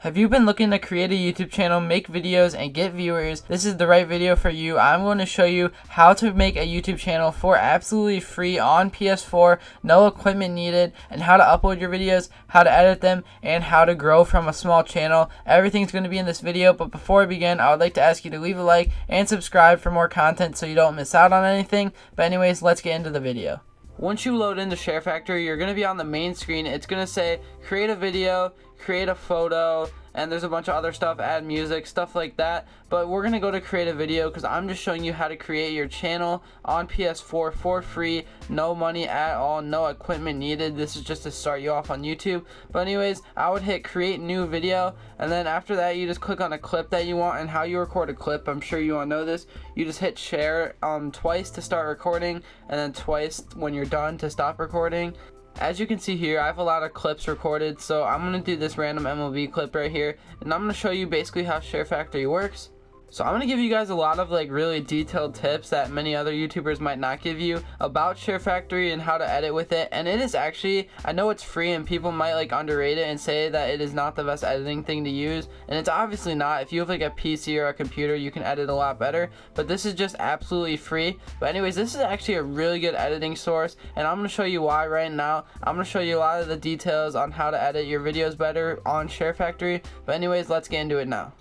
Have you been looking to create a YouTube channel, make videos, and get viewers? This is the right video for you. I'm going to show you how to make a YouTube channel for absolutely free on PS4, no equipment needed, and how to upload your videos, how to edit them, and how to grow from a small channel. Everything's going to be in this video, but before I begin, I would like to ask you to leave a like and subscribe for more content so you don't miss out on anything. But anyways, let's get into the video. Once you load into Share Factory, you're going to be on the main screen. It's going to say create a video, create a photo, and there's a bunch of other stuff, add music, stuff like that. But we're going to go to create a video because I'm just showing you how to create your channel on PS4 for free, no money at all, no equipment needed. This is just to start you off on YouTube. But anyways, I would hit create new video, and then after that you just click on a clip that you want. And how you record a clip, I'm sure you all know this, you just hit share twice to start recording, and then twice when you're done to stop recording. As you can see here, I have a lot of clips recorded, so I'm going to do this random MLB clip right here, and I'm going to show you basically how Share Factory works. So I'm going to give you guys a lot of really detailed tips that many other YouTubers might not give you about Share Factory and how to edit with it. And it is actually, I know it's free and people might underrate it and say that it is not the best editing thing to use, and it's obviously not. If you have a PC or a computer, you can edit a lot better, but this is just absolutely free. But anyways, this is actually a really good editing source, and I'm going to show you why right now. I'm going to show you a lot of the details on how to edit your videos better on Share Factory. But anyways, let's get into it now.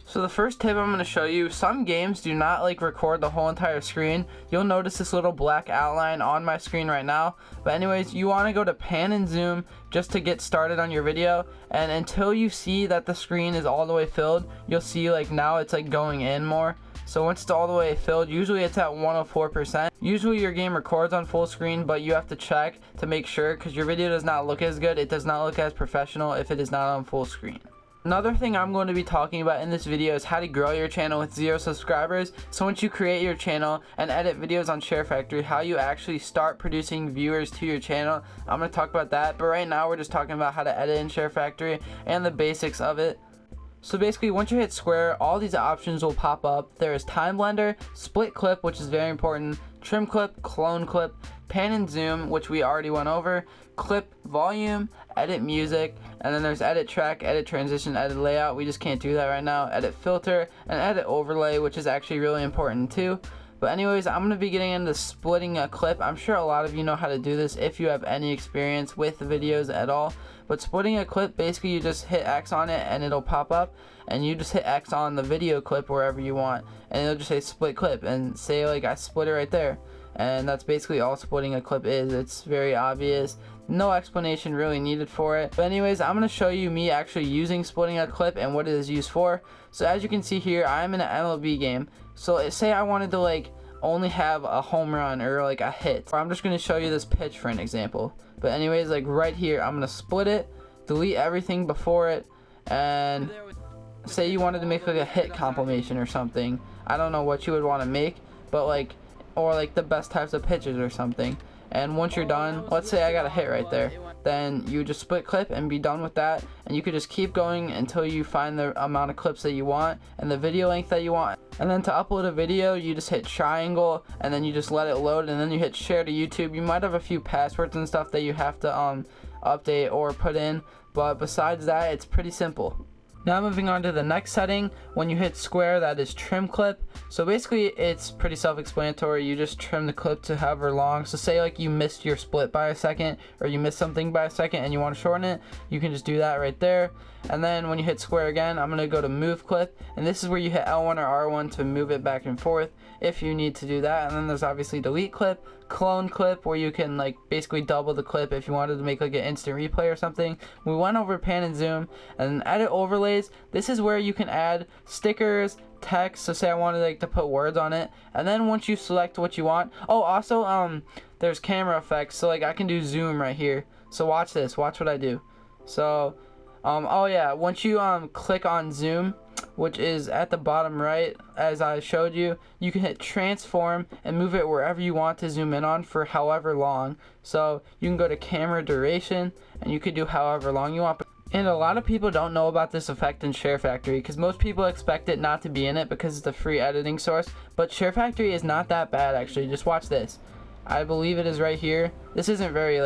So the first tip I'm going to show you, some games do not record the whole entire screen. You'll notice this little black outline on my screen right now. But anyways, you want to go to pan and zoom just to get started on your video. And until you see that the screen is all the way filled, you'll see now it's going in more. So once it's all the way filled, usually it's at 104%. Usually your game records on full screen, but you have to check to make sure because your video does not look as good. It does not look as professional if it is not on full screen. Another thing I'm going to be talking about in this video is how to grow your channel with 0 subscribers. So once you create your channel and edit videos on Share Factory, how you actually start producing viewers to your channel. I'm going to talk about that, but right now we're just talking about how to edit in Share Factory and the basics of it. So basically, once you hit square, all these options will pop up. There is time blender, split clip, which is very important, trim clip, clone clip, pan and zoom, which we already went over, clip volume, edit music, and then there's edit track, edit transition, edit layout. We just can't do that right now. Edit filter and edit overlay, which is actually really important too. But anyways, I'm going to be getting into splitting a clip. I'm sure a lot of you know how to do this if you have any experience with videos at all. But splitting a clip, basically you just hit X on it and it'll pop up, and you just hit X on the video clip wherever you want, and it'll just say split clip and say I split it right there. And that's basically all splitting a clip is. It's very obvious. No explanation really needed for it. But anyways, I'm going to show you me actually using splitting a clip and what it is used for. So as you can see here, I'm in an MLB game. So say I wanted to only have a home run or a hit. I'm just going to show you this pitch for an example. But anyways, right here, I'm going to split it, delete everything before it, and say you wanted to make a hit compilation or something. I don't know what you would want to make, but or the best types of pitches or something. And once you're done, let's say I got a hit right there, then you just split clip and be done with that, and you could just keep going until you find the amount of clips that you want and the video length that you want. And then to upload a video, you just hit triangle and then you just let it load, and then you hit share to YouTube. You might have a few passwords and stuff that you have to update or put in, but besides that, it's pretty simple. Now moving on to the next setting, when you hit square, that is trim clip. So basically it's pretty self-explanatory. You just trim the clip to however long. So say you missed your split by a second, or you missed something by a second and you want to shorten it, you can just do that right there. And then when you hit square again, I'm going to go to move clip, and this is where you hit L1 or R1 to move it back and forth if you need to do that. And then there's obviously delete clip, clone clip, where you can basically double the clip if you wanted to make an instant replay or something. We went over pan and zoom. And edit overlays, this is where you can add stickers, text. So say I wanted to put words on it, and then once you select what you want, oh also there's camera effects, so I can do zoom right here. So watch this, watch what I do. So oh yeah, once you click on zoom, which is at the bottom right as I showed you, you can hit transform and move it wherever you want to zoom in on for however long. So you can go to camera duration and you could do however long you want. And a lot of people don't know about this effect in Share Factory because most people expect it not to be in it because it's a free editing source. But Share Factory is not that bad actually. Just watch this. I believe it is right here. This isn't very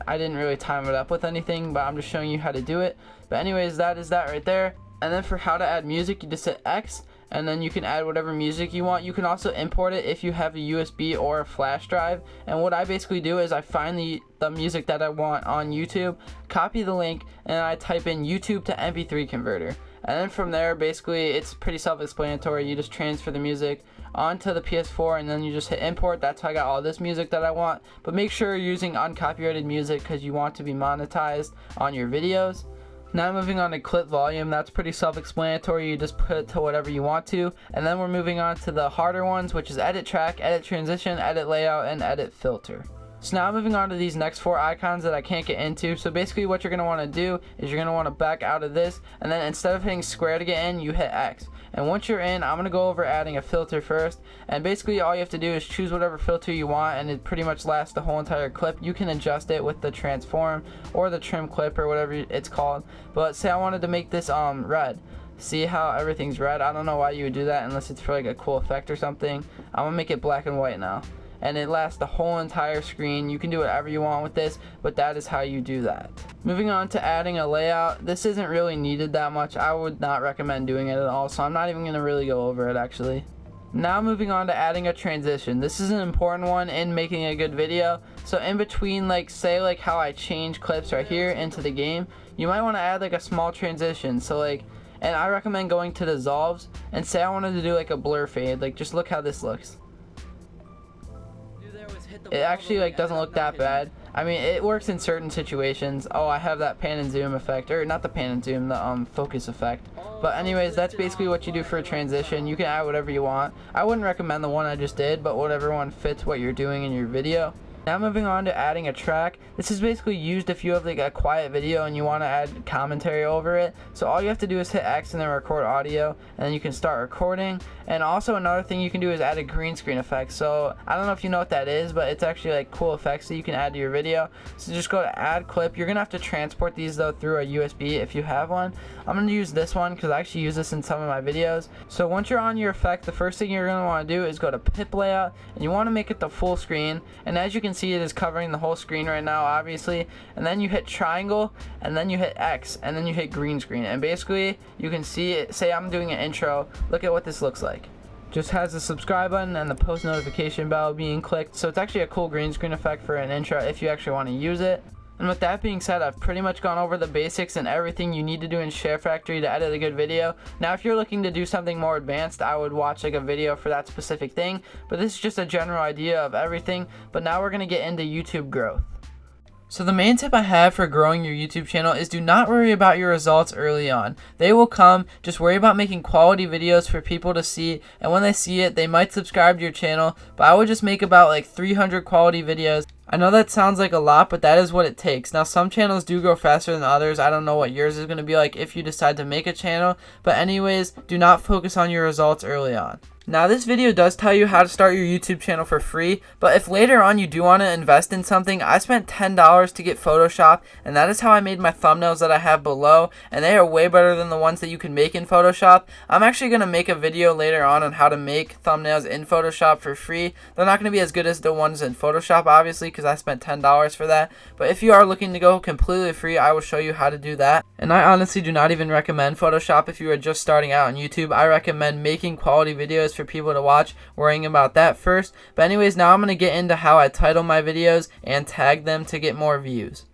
I didn't really time it up with anything, but I'm just showing you how to do it. But anyways, that is that right there. And then for how to add music, you just hit X, and then you can add whatever music you want. You can also import it if you have a USB or a flash drive. And what I basically do is I find the music that I want on YouTube, copy the link, and I type in YouTube to MP3 converter. And then from there, basically, it's pretty self-explanatory. You just transfer the music onto the PS4, and then you just hit import. That's how I got all this music that I want. But make sure you're using uncopyrighted music because you want to be monetized on your videos. Now moving on to clip volume, that's pretty self-explanatory. You just put it to whatever you want to. And then we're moving on to the harder ones, which is edit track, edit transition, edit layout, and edit filter. So now moving on to these next 4 icons that I can't get into. So basically what you're going to want to do is you're going to want to back out of this, and then instead of hitting square to get in, you hit X. And once you're in, I'm going to go over adding a filter first. And basically all you have to do is choose whatever filter you want, and it pretty much lasts the whole entire clip. You can adjust it with the transform or the trim clip or whatever it's called. But say I wanted to make this red. See how everything's red? I don't know why you would do that unless it's for like a cool effect or something. I'm going to make it black and white now. And it lasts the whole entire screen. You can do whatever you want with this, but that is how you do that. Moving on to adding a layout, this isn't really needed that much. I would not recommend doing it at all, so I'm not even going to really go over it actually. Now moving on to adding a transition. This is an important one in making a good video. So in between, like say like how I change clips right here into the game, you might want to add like a small transition. So like, and I recommend going to dissolves, and say I wanted to do like a blur fade, like just look how this looks. It actually like doesn't look that bad. I mean, it works in certain situations. Oh, I have that pan and zoom effect, or not the pan and zoom, the focus effect. But anyways, that's basically what you do for a transition. You can add whatever you want. I wouldn't recommend the one I just did, but whatever one fits what you're doing in your video. Now moving on to adding a track. This is basically used if you have like a quiet video and you want to add commentary over it. So all you have to do is hit X and then record audio, and then you can start recording. And also another thing you can do is add a green screen effect. So I don't know if you know what that is, but it's actually like cool effects that you can add to your video. So just go to add clip. You're gonna have to transport these though through a USB if you have one. I'm gonna use this one because I actually use this in some of my videos. So once you're on your effect, the first thing you're gonna want to do is go to pip layout, and you want to make it the full screen. And as you can see, it is covering the whole screen right now, obviously. And then you hit triangle, and then you hit X, and then you hit green screen. And basically you can see it. Say I'm doing an intro. Look at what this looks like. Just has the subscribe button and the post notification bell being clicked. So it's actually a cool green screen effect for an intro if you actually want to use it. And with that being said, I've pretty much gone over the basics and everything you need to do in Share Factory to edit a good video. Now if you're looking to do something more advanced, I would watch like a video for that specific thing. But this is just a general idea of everything. But now we're going to get into YouTube growth. So the main tip I have for growing your YouTube channel is do not worry about your results early on. They will come. Just worry about making quality videos for people to see, and when they see it, they might subscribe to your channel. But I would just make about like 300 quality videos. I know that sounds like a lot, but that is what it takes. Now some channels do grow faster than others. I don't know what yours is going to be like if you decide to make a channel. But anyways, do not focus on your results early on. Now this video does tell you how to start your YouTube channel for free, but if later on you do want to invest in something, I spent $10 to get Photoshop, and that is how I made my thumbnails that I have below, and they are way better than the ones that you can make in Photoshop. I'm actually going to make a video later on how to make thumbnails in Photoshop for free. They're not going to be as good as the ones in Photoshop, obviously, because I spent $10 for that, but if you are looking to go completely free, I will show you how to do that. And I honestly do not even recommend Photoshop if you are just starting out on YouTube. I recommend making quality videos for people to watch, worrying about that first. But anyways, now I'm going to get into how I title my videos and tag them to get more views.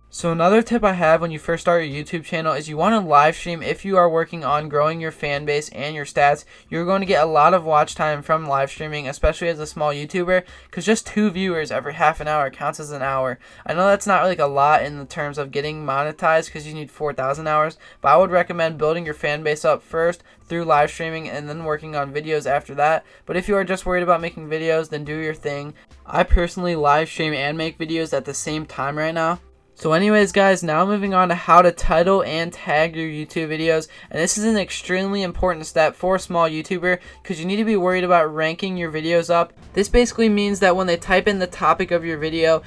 So another tip I have when you first start your YouTube channel is you want to live stream if you are working on growing your fan base and your stats. You're going to get a lot of watch time from live streaming, especially as a small YouTuber, because just 2 viewers every half an hour counts as an hour. I know that's not like a lot in the terms of getting monetized because you need 4,000 hours, but I would recommend building your fan base up first through live streaming and then working on videos after that. But if you are just worried about making videos, then do your thing. I personally live stream and make videos at the same time right now. So anyways guys, now moving on to how to title and tag your YouTube videos, and this is an extremely important step for a small YouTuber because you need to be worried about ranking your videos up. This basically means that when they type in the topic of your video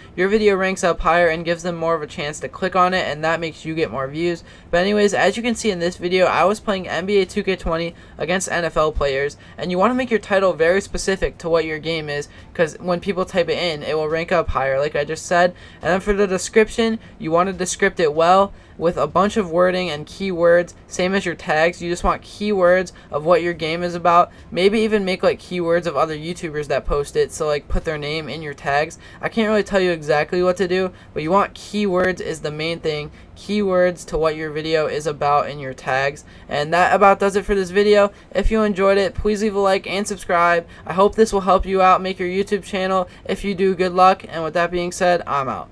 ranks up higher and gives them more of a chance to click on it, and that makes you get more views. But anyways, as you can see in this video, I was playing NBA 2K20 against NFL players, and you want to make your title very specific to what your game is because when people type it in, it will rank up higher like I just said. And then for the description, description, you want to descript it well with a bunch of wording and keywords, same as your tags. You just want keywords of what your game is about. Maybe even make like keywords of other YouTubers that post it, so like put their name in your tags. I can't really tell you exactly what to do, but you want keywords is the main thing. Keywords to what your video is about in your tags. And that about does it for this video. If you enjoyed it, please leave a like and subscribe. I hope this will help you out make your YouTube channel. If you do, good luck. And with that being said, I'm out.